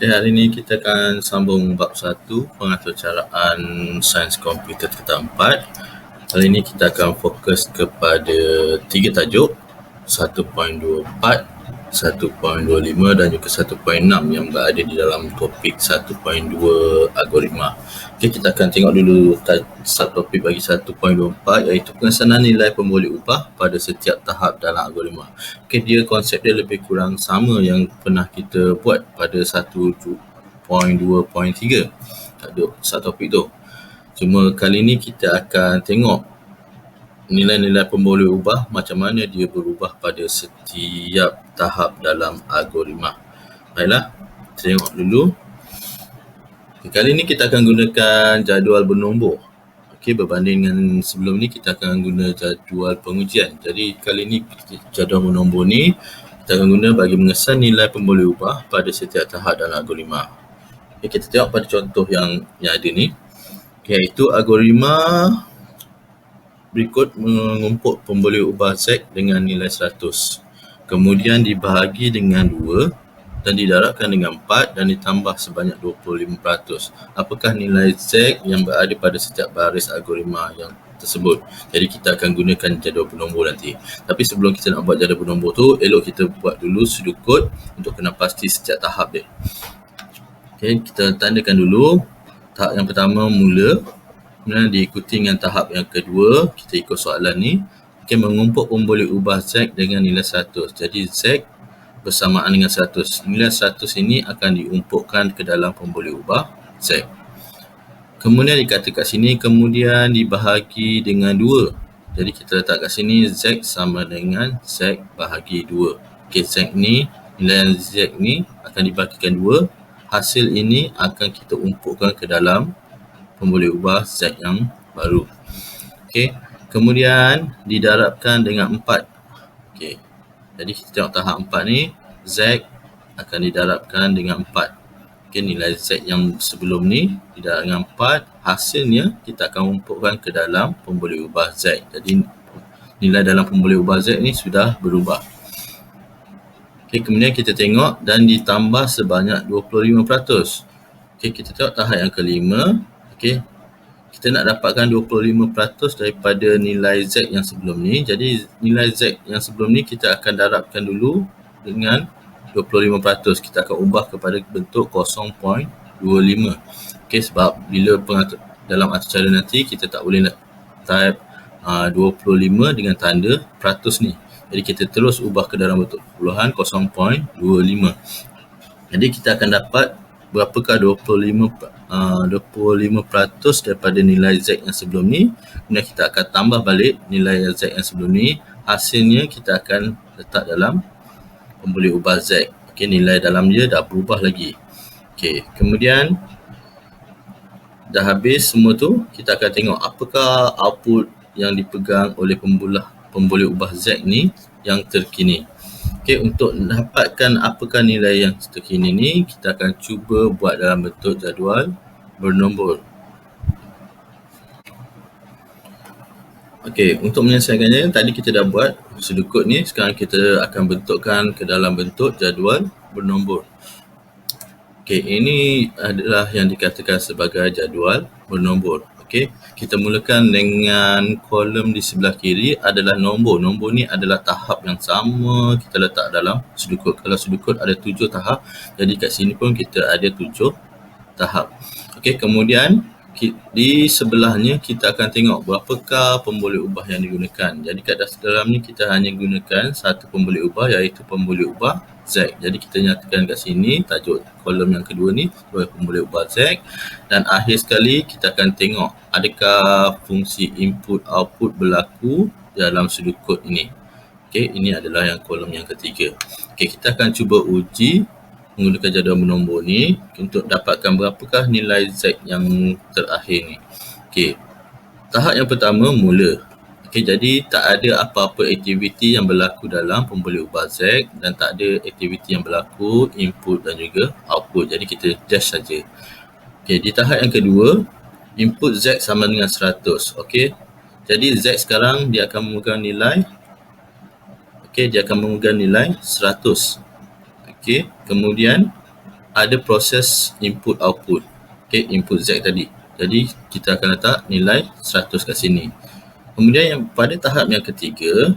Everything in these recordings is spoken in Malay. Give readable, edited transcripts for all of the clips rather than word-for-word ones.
Okay, hari ini kita akan sambung bab 1 pengaturcaraan sains komputer tingkatan 4. Kali ini kita akan fokus kepada 3 tajuk, 1.24, 1.25 dan juga 1.6 yang berada di dalam topik 1.2 algoritma. Okay, kita akan tengok dulu topik bagi 1.24 iaitu pengesanan nilai pemboleh ubah pada setiap tahap dalam algoritma. Okay, dia konsep dia lebih kurang sama yang pernah kita buat pada 1.2.3 satu topik tu. Cuma kali ni kita akan tengok nilai-nilai pemboleh ubah macam mana dia berubah pada setiap tahap dalam algoritma. Baiklah, kita tengok dulu. Kali ini kita akan gunakan jadual bernombor. Okey, berbanding dengan sebelum ni kita akan guna jadual pengujian. Jadi kali ini jadual bernombor ni kita akan guna bagi mengesan nilai pemboleh ubah pada setiap tahap dalam algoritma. Okey, kita tengok pada contoh yang ada ni. Iaitu algoritma berikut mengumpul pemboleh ubah Z dengan nilai 100. Kemudian dibahagi dengan 2 dan didarabkan dengan 4 dan ditambah sebanyak 25%. Apakah nilai Z yang berada pada setiap baris algoritma yang tersebut? Jadi kita akan gunakan jadual bernombor nanti. Tapi sebelum kita nak buat jadual bernombor tu, elok kita buat dulu sudut kod untuk kena pasti setiap tahap dia. Okay, kita tandakan dulu. Tahap yang pertama mula, kemudian diikuti dengan tahap yang kedua. Kita ikut soalan ni. Okay, mengumpul pemboleh ubah Z dengan nilai 100. Jadi Z bersamaan dengan 100. Nilai 100 ini akan diumpulkan ke dalam pemboleh ubah Z. Kemudian dikata kat sini, kemudian dibahagi dengan 2. Jadi kita letak kat sini Z sama dengan Z bahagi 2. Okay, Z ni, nilai Z ni akan dibahagikan 2. Hasil ini akan kita umpulkan ke dalam pemboleh ubah Z yang baru. Okay, kemudian didarabkan dengan 4. Okay, jadi kita tengok tahap 4 ni, Z akan didarabkan dengan 4. Okay, nilai Z yang sebelum ni didarabkan dengan 4. Hasilnya kita akan umpulkan ke dalam pemboleh ubah Z. Jadi nilai dalam pemboleh ubah Z ni sudah berubah. Okay, kemudian kita tengok dan ditambah sebanyak 25%. Okay, kita tengok tahap yang kelima. Okay, kita nak dapatkan 25% daripada nilai Z yang sebelum ni. Jadi nilai Z yang sebelum ni kita akan darabkan dulu dengan 25%. Kita akan ubah kepada bentuk 0.25. Okay, sebab bila dalam atur cara nanti kita tak boleh nak type 25 dengan tanda peratus ni. Jadi kita terus ubah ke dalam bentuk puluhan 0.25. Jadi kita akan dapat berapakah 25% daripada nilai Z yang sebelum ni. Kemudian kita akan tambah balik nilai Z yang sebelum ni. Hasilnya kita akan letak dalam pemboleh ubah Z. Okey, nilai dalam dia dah berubah lagi. Okey, kemudian dah habis semua tu, kita akan tengok apakah output yang dipegang oleh pemboleh ubah Z ni yang terkini. Okey, untuk dapatkan apakah nilai yang terkini ni, kita akan cuba buat dalam bentuk jadual bernombor. Okey, untuk menyelesaikannya, tadi kita dah buat sudut kod ni. Sekarang kita akan bentukkan ke dalam bentuk jadual bernombor. Okey, ini adalah yang dikatakan sebagai jadual bernombor. Okey, kita mulakan dengan kolom di sebelah kiri adalah nombor. Nombor ni adalah tahap yang sama kita letak dalam sudut kod. Kalau sudut kod ada 7 tahap, jadi kat sini pun kita ada 7 tahap. Okey, kemudian di sebelahnya kita akan tengok berapakah pemboleh ubah yang digunakan. Jadi kat dalam ni kita hanya gunakan satu pemboleh ubah iaitu pemboleh ubah Z. Jadi kita nyatakan kat sini tajuk kolom yang kedua ni sebagai pemboleh ubah Z. Dan akhir sekali kita akan tengok adakah fungsi input output berlaku dalam sudut kod ini. Okey, ini adalah yang kolom yang ketiga. Okey, kita akan cuba uji menggunakan jadual bernombor ni untuk dapatkan berapakah nilai Z yang terakhir ni. Okey, tahap yang pertama mula. Okey, jadi tak ada apa-apa aktiviti yang berlaku dalam pemboleh ubah Z dan tak ada aktiviti yang berlaku input dan juga output. Jadi kita dash saja. Okey, di tahap yang kedua, input Z sama dengan 100. Okey, jadi Z sekarang dia akan memegang nilai. Okey, dia akan memegang nilai 100. Okey, kemudian ada proses input output. Okay, input Z tadi. Jadi kita akan letak nilai 100 kat sini. Kemudian yang pada tahap yang ketiga,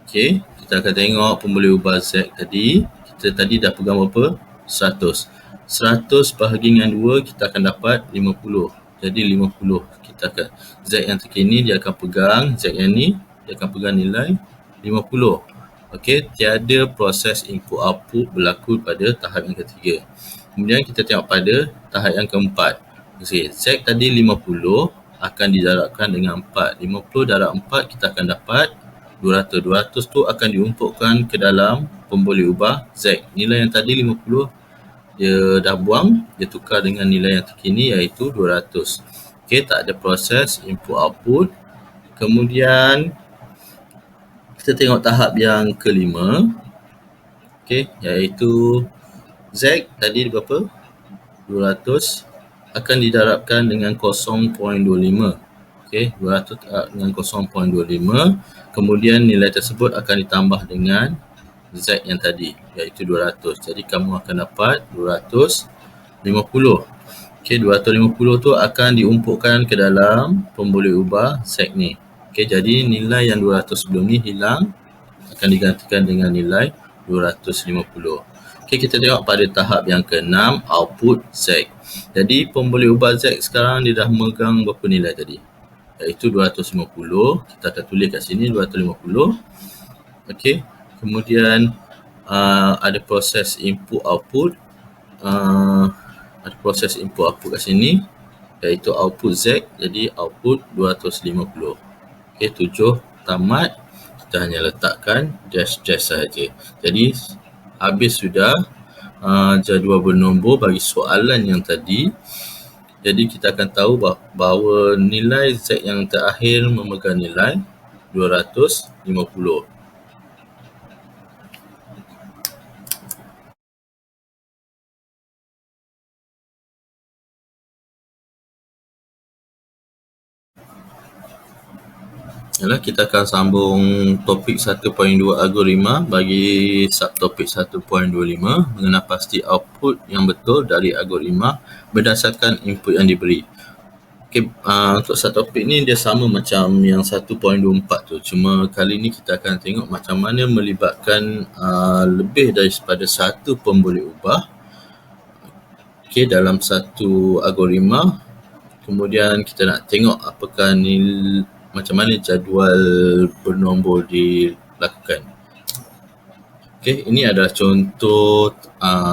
okay, kita akan tengok pemboleh ubah Z tadi. Kita tadi dah pegang berapa? 100. 100 bahagi dengan 2 kita akan dapat 50. Jadi 50 kita akan Z yang terkini dia akan pegang, Z yang ni dia akan pegang nilai 50. Okey, tiada proses input output berlaku pada tahap yang ketiga. Kemudian kita tengok pada tahap yang keempat. Okay, Z tadi 50 akan didarabkan dengan 4. 50 darab 4 kita akan dapat 200. 200 tu akan diumpukkan ke dalam pemboleh ubah Z. Nilai yang tadi 50 dia dah buang, dia tukar dengan nilai yang terkini iaitu 200. Okey, tak ada proses input output. Kemudian kita tengok tahap yang kelima. Okey, iaitu Z tadi berapa? 200 akan didarabkan dengan 0.25. Okey, 200 dengan 0.25. Kemudian nilai tersebut akan ditambah dengan Z yang tadi iaitu 200. Jadi kamu akan dapat 250. Okey, 250 tu akan diumpukkan ke dalam pemboleh ubah Z ni. Okey, jadi nilai yang 200 sebelum ni hilang akan digantikan dengan nilai 250. Okey, kita tengok pada tahap yang ke-6, output Z. Jadi pemboleh ubah Z sekarang dia dah memegang berapa nilai tadi? Iaitu 250. Kita akan tulis kat sini 250. Okey. Kemudian ada proses input output. Ada proses input output kat sini iaitu output Z. Jadi output 250. Okey, 7 tamat. Kita hanya letakkan dash saja. Jadi habis sudah jadual bernombor bagi soalan yang tadi. Jadi kita akan tahu bahawa nilai Z yang terakhir memegang nilai 250. Yalah, kita akan sambung topik 1.2 algoritma bagi subtopik 1.25 mengenai pasti output yang betul dari algoritma berdasarkan input yang diberi. Okay, untuk subtopik ni dia sama macam yang 1.24 tu, cuma kali ni kita akan tengok macam mana melibatkan lebih daripada satu pemboleh ubah dalam satu algoritma. Kemudian kita nak tengok apakah macam mana jadual bernombor dilakukan. Okey, ini adalah contoh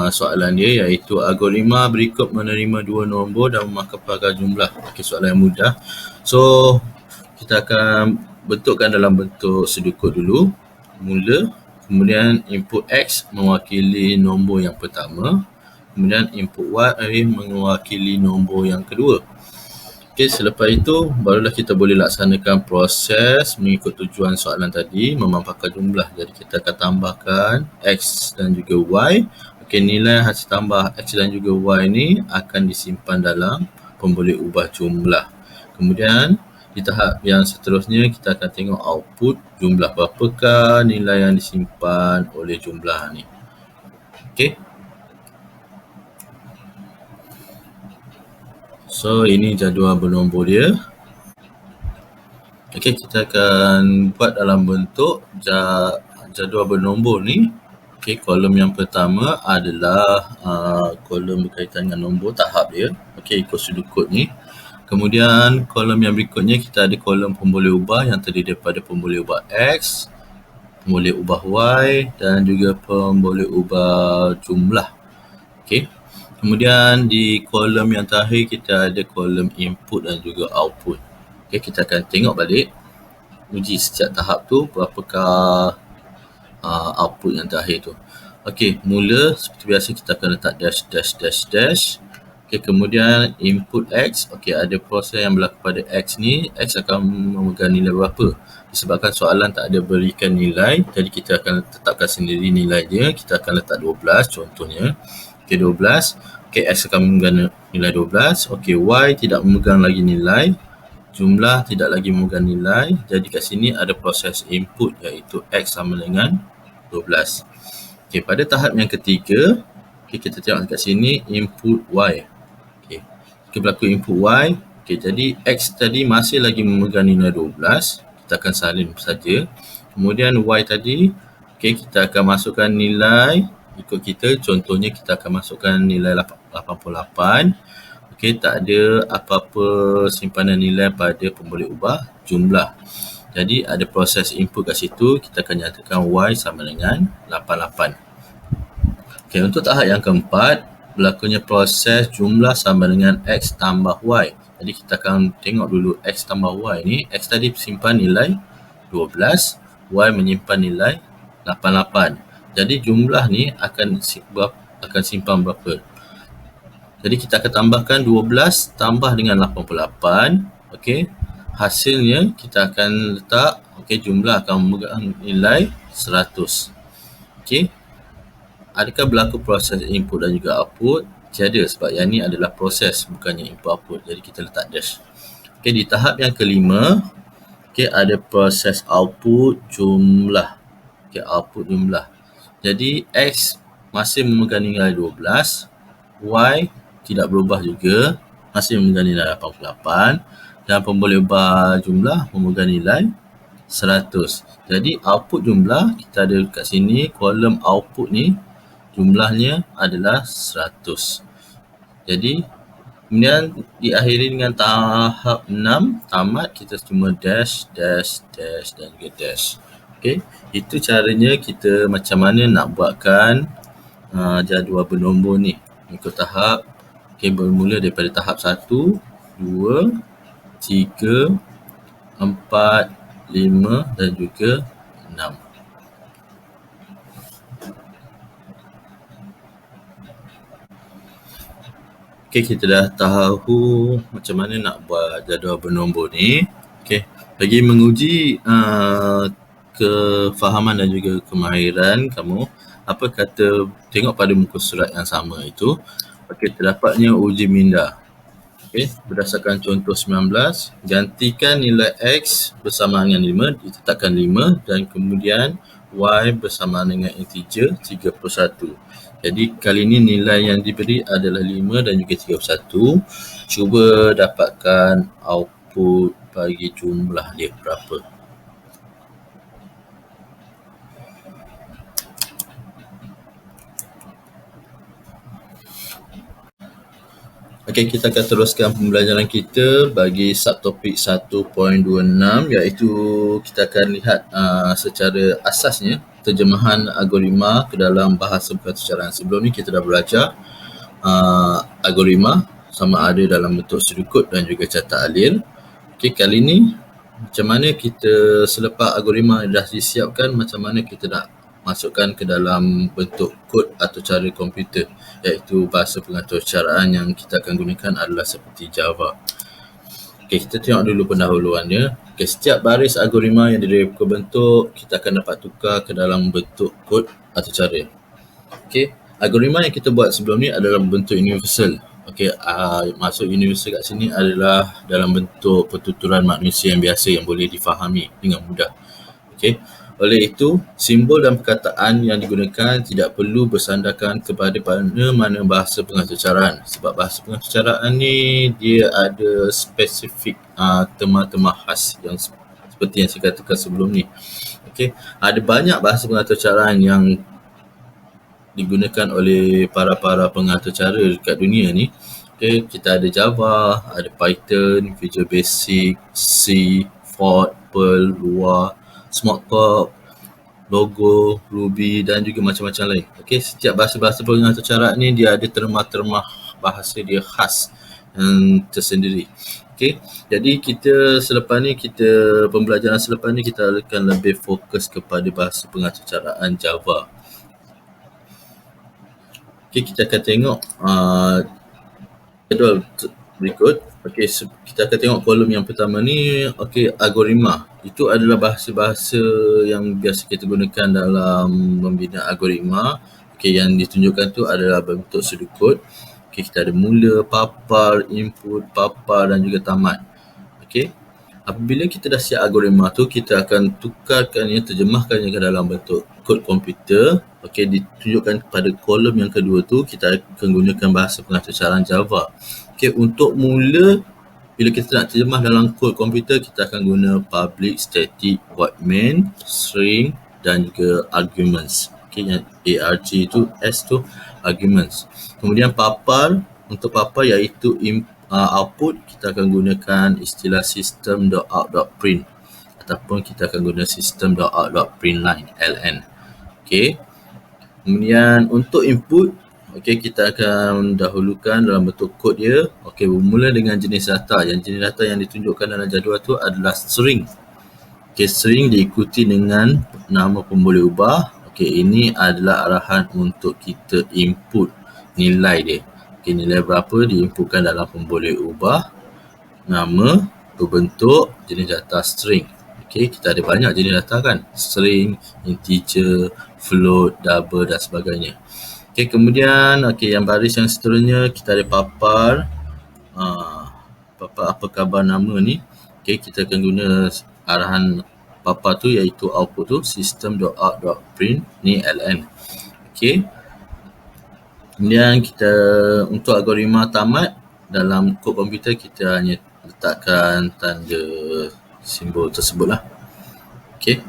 soalan dia iaitu algoritma berikut menerima dua nombor dan memakan pelbagai jumlah. Okey, soalan yang mudah. So, kita akan bentukkan dalam bentuk sedukut dulu. Mula, kemudian input X mewakili nombor yang pertama. Kemudian input Y mewakili nombor yang kedua. Okey, selepas itu barulah kita boleh laksanakan proses mengikut tujuan soalan tadi, memampangkan jumlah. Jadi kita akan tambahkan X dan juga Y. Okey, nilai hasil tambah X dan juga Y ni akan disimpan dalam pemboleh ubah jumlah. Kemudian di tahap yang seterusnya kita akan tengok output jumlah, berapakah nilai yang disimpan oleh jumlah ni. Okey. So, ini jadual bernombor dia. Okey, kita akan buat dalam bentuk jadual bernombor ni. Okey, kolom yang pertama adalah kolom berkaitan dengan nombor tahap dia. Okey, ikut sedukut ni. Kemudian kolom yang berikutnya kita ada kolom pemboleh ubah yang terdiri daripada pemboleh ubah X, pemboleh ubah Y dan juga pemboleh ubah jumlah. Okey. Kemudian di kolom yang terakhir kita ada kolom input dan juga output. Okey, kita akan tengok balik uji setiap tahap tu berapakah output yang terakhir tu. Okey, mula seperti biasa kita akan letak dash. Okey, kemudian input X. Okey, ada proses yang berlaku pada X ni. X akan memegang nilai berapa? Disebabkan soalan tak ada berikan nilai, jadi kita akan tetapkan sendiri nilai dia. Kita akan letak 12 contohnya. Okey, 12. Okey, X akan memegang nilai 12. Okey, Y tidak memegang lagi nilai. Jumlah tidak lagi memegang nilai. Jadi kat sini ada proses input iaitu X sama dengan 12. Okey, pada tahap yang ketiga, Okey, kita tengok kat sini input Y. Okey. Kita berlaku input Y. Okey, jadi X tadi masih lagi memegang nilai 12. Kita akan salin saja. Kemudian Y tadi, okey, kita akan masukkan nilai ikut kita. Contohnya kita akan masukkan nilai 88. Okey, tak ada apa-apa simpanan nilai pada pemboleh ubah jumlah. Jadi ada proses input kat situ, kita akan nyatakan Y sama dengan 88. Okey, untuk tahap yang keempat, berlakunya proses jumlah sama dengan X tambah Y. Jadi kita akan tengok dulu X tambah Y ni. X tadi simpan nilai 12, Y menyimpan nilai 88. Jadi jumlah ni akan simpan berapa? Jadi kita akan tambahkan 12 tambah dengan 88. Okey. Hasilnya kita akan letak, okey, jumlah akan memegang nilai 100. Okey. Adakah berlaku proses input dan juga output? Tiada, sebab yang ni adalah proses, bukannya input output. Jadi kita letak dash. Okey, di tahap yang kelima, okey, ada proses output jumlah. Okey, output jumlah. Jadi X masih memegang nilai 12, Y tidak berubah juga, masih memegang nilai 88, dan pemboleh ubah jumlah memegang nilai 100. Jadi output jumlah kita ada kat sini, kolom output ni jumlahnya adalah 100. Jadi kemudian diakhiri dengan tahap 6, tamat, kita cuma dash, dash, dash dan juga dash. Okey, itu caranya kita macam mana nak buatkan jadual bernombor ni ikut tahap. Okey, bermula daripada tahap 1, 2, 3, 4, 5 dan juga 6. Okey, kita dah tahu macam mana nak buat jadual bernombor ni. Okey, bagi menguji kefahaman dan juga kemahiran kamu, apa kata tengok pada muka surat yang sama itu. Okey, terdapatnya uji minda. Okey, berdasarkan contoh 19, gantikan nilai X bersama dengan 5, ditetapkan 5 dan kemudian Y bersama dengan integer 31. Jadi kali ini nilai yang diberi adalah 5 dan juga 31. Cuba dapatkan output bagi jumlah dia berapa. Okey, kita akan teruskan pembelajaran kita bagi subtopik 1.26, iaitu kita akan lihat secara asasnya terjemahan algoritma ke dalam bahasa pertukaran. Sebelum ni kita dah belajar algoritma sama ada dalam bentuk struktur dan juga catat alil. Okey, kali ni macam mana kita selepas algoritma dah disiapkan, macam mana kita nak masukkan ke dalam bentuk kod atau cara komputer, iaitu bahasa pengatur caraan yang kita akan gunakan adalah seperti Java. Okey, kita tengok dulu pendahuluannya. Okey, setiap baris algoritma yang direka bentuk kita akan dapat tukar ke dalam bentuk kod atau cara. Okey, algoritma yang kita buat sebelum ni adalah bentuk universal. Okey, maksud universal kat sini adalah dalam bentuk pertuturan manusia yang biasa yang boleh difahami dengan mudah. Okey, oleh itu, simbol dan perkataan yang digunakan tidak perlu bersandarkan kepada mana bahasa pengatur caraan. Sebab bahasa pengatur caraan ni dia ada spesifik tema-tema khas yang seperti yang saya katakan sebelum ni. Okey, ada banyak bahasa pengatur caraan yang digunakan oleh para pengatur cara dekat dunia ni. Okey, kita ada Java, ada Python, Visual Basic, C, Fortran, Perl, Lua, Smalltalk, Logo, Ruby dan juga macam-macam lain. Okey, setiap bahasa-bahasa pengatur caraan ni dia ada terma-terma bahasa dia khas yang tersendiri. Okey, jadi pembelajaran selepas ni kita akan lebih fokus kepada bahasa pengatur caraan Java. Okey, kita akan tengok jadual berikut. Okey, kita akan tengok kolom yang pertama ni. Okey, algoritma. Itu adalah bahasa-bahasa yang biasa kita gunakan dalam membina algoritma. Okey, yang ditunjukkan tu adalah bentuk pseudocode. Okey, kita ada mula, papar, input, papar dan juga tamat. Okey. Apabila kita dah siap algoritma tu, kita akan tukarkannya, terjemahkannya ke dalam bentuk kod komputer. Okey, ditunjukkan pada kolom yang kedua tu, kita akan gunakan bahasa pengaturcaran Java. Okey, untuk mula, bila kita nak terjemah dalam kod komputer, kita akan guna public static void main, string dan juga arguments. Okey, yang ARG tu, S tu arguments. Kemudian papar, untuk papar iaitu output, kita akan gunakan istilah system.out.print ataupun kita akan guna system.out.println, LN. Okey. Kemudian untuk input, okey, kita akan dahulukan dalam bentuk kod dia. Okey, bermula dengan jenis data. Yang jenis data yang ditunjukkan dalam jadual tu adalah string. Okey, string diikuti dengan nama pemboleh ubah. Okey, ini adalah arahan untuk kita input nilai dia. Okey, nilai berapa diinputkan dalam pemboleh ubah, nama, berbentuk jenis data string. Okey, kita ada banyak jenis data kan? String, integer, float, double dan sebagainya. Okey, kemudian yang baris yang seterusnya kita ada papar. Papar apa khabar nama ni? Okey, kita akan guna arahan papar tu iaitu output tu system.out.print ni ln. Okey. Kemudian kita untuk algoritma tamat dalam kod komputer, kita hanya letakkan tanda simbol tersebut lah. Okey.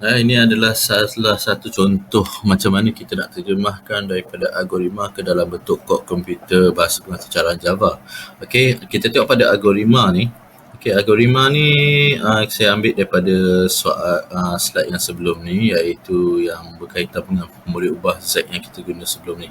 Ini adalah salah satu contoh macam mana kita nak terjemahkan daripada algoritma ke dalam bentuk kod komputer bahasa pengaturcaran Java. Okey, kita tengok pada algoritma ni. Okey, algoritma ni saya ambil daripada slide yang sebelum ni, iaitu yang berkaitan dengan pemboleh ubah Z yang kita guna sebelum ni.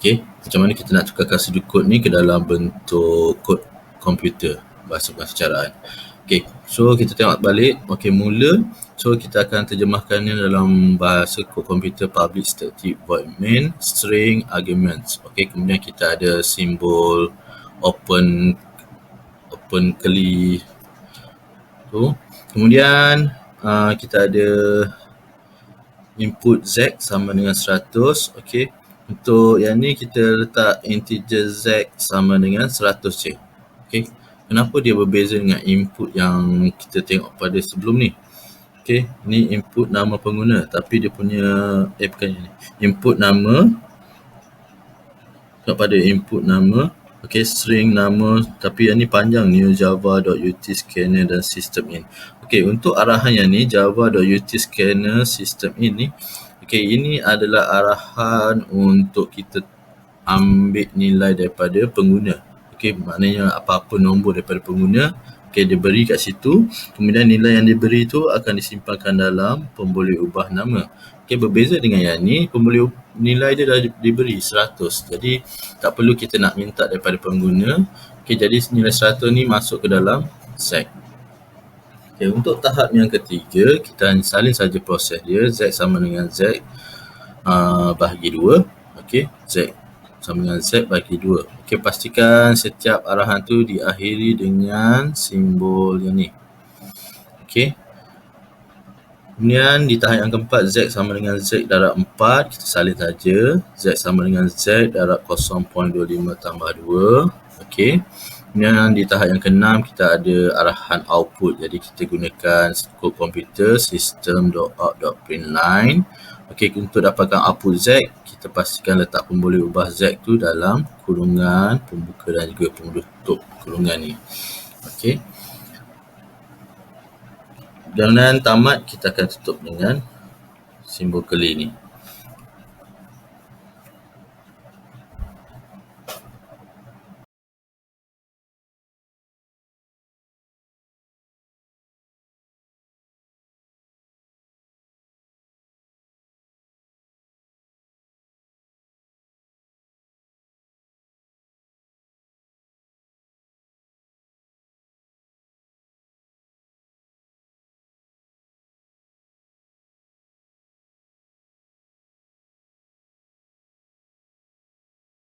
Okey, macam mana kita nak tukarkan sudut kod ni ke dalam bentuk kod komputer bahasa pengaturcaraan. Okey, so kita tengok balik. Okey, mula. So kita akan terjemahkannya dalam bahasa kod komputer public static void main, string, arguments. Okey, kemudian kita ada simbol open curly tu. Kemudian kita ada input Z sama dengan 100. Okey, untuk yang ni kita letak integer Z sama dengan 100 je. Okey, kenapa dia berbeza dengan input yang kita tengok pada sebelum ni? Okey, ni input nama pengguna, tapi dia punya bukan ni. Input nama, pada input nama. Okey, string nama, tapi yang ni panjang, new java.utscanner dan systemin. Okey, untuk arahan yang ni java.utscanner systemin ni, okey, ini adalah arahan untuk kita ambil nilai daripada pengguna. Okey, maknanya apa-apa nombor daripada pengguna, okey, dia beri kat situ, kemudian nilai yang diberi tu akan disimpankan dalam pemboleh ubah nama. Okey, berbeza dengan yang ni, pemboleh nilai dia dah diberi 100. Jadi tak perlu kita nak minta daripada pengguna. Okey, jadi nilai 100 ni masuk ke dalam Z. Okey, untuk tahap yang ketiga, kita salin saja proses dia. Z sama dengan Z bahagi 2. Okey, Z sama dengan Z bagi 2. Okey, pastikan setiap arahan tu diakhiri dengan simbol yang ni. Okey. Kemudian di tahap yang keempat, Z sama dengan Z darab 4. Kita salin saja. Z sama dengan Z darab 0.25 tambah 2. Okey. Kemudian di tahap yang keenam, kita ada arahan output. Jadi kita gunakan kod komputer system.out.println. Okey, untuk dapatkan output Z, kita pastikan letak pemboleh ubah Z tu dalam kurungan pembuka dan juga penutup kurungan ni. Okey. Dan tamat, kita akan tutup dengan simbol curly ni.